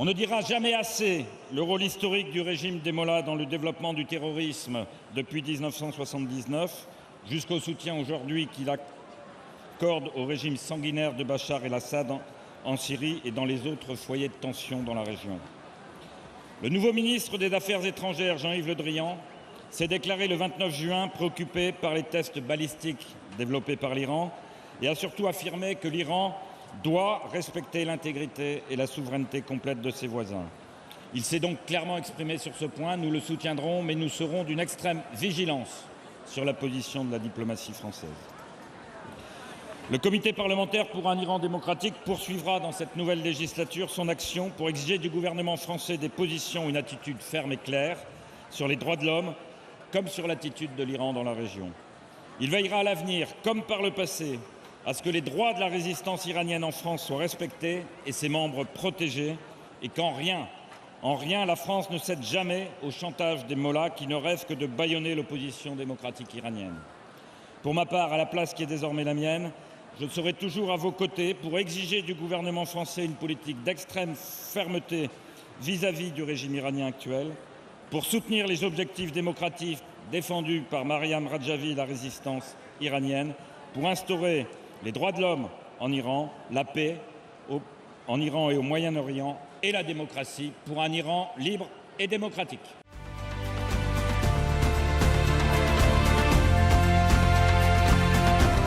On ne dira jamais assez le rôle historique du régime des Mollahs dans le développement du terrorisme depuis 1979, jusqu'au soutien aujourd'hui qu'il accorde au régime sanguinaire de Bachar el-Assad en Syrie et dans les autres foyers de tension dans la région. Le nouveau ministre des Affaires étrangères, Jean-Yves Le Drian, s'est déclaré le 29 juin préoccupé par les tests balistiques développés par l'Iran et a surtout affirmé que l'Iran doit respecter l'intégrité et la souveraineté complète de ses voisins. Il s'est donc clairement exprimé sur ce point. Nous le soutiendrons, mais nous serons d'une extrême vigilance sur la position de la diplomatie française. Le comité parlementaire pour un Iran démocratique poursuivra dans cette nouvelle législature son action pour exiger du gouvernement français des positions, une attitude ferme et claire sur les droits de l'homme, comme sur l'attitude de l'Iran dans la région. Il veillera à l'avenir, comme par le passé, à ce que les droits de la résistance iranienne en France soient respectés et ses membres protégés, et qu'en rien, la France ne cède jamais au chantage des Mollahs qui ne rêvent que de bâillonner l'opposition démocratique iranienne. Pour ma part, à la place qui est désormais la mienne, je serai toujours à vos côtés pour exiger du gouvernement français une politique d'extrême fermeté vis-à-vis du régime iranien actuel, pour soutenir les objectifs démocratiques défendus par Mariam Rajavi, la résistance iranienne, pour instaurer les droits de l'homme en Iran, la paix en Iran et au Moyen-Orient et la démocratie pour un Iran libre et démocratique.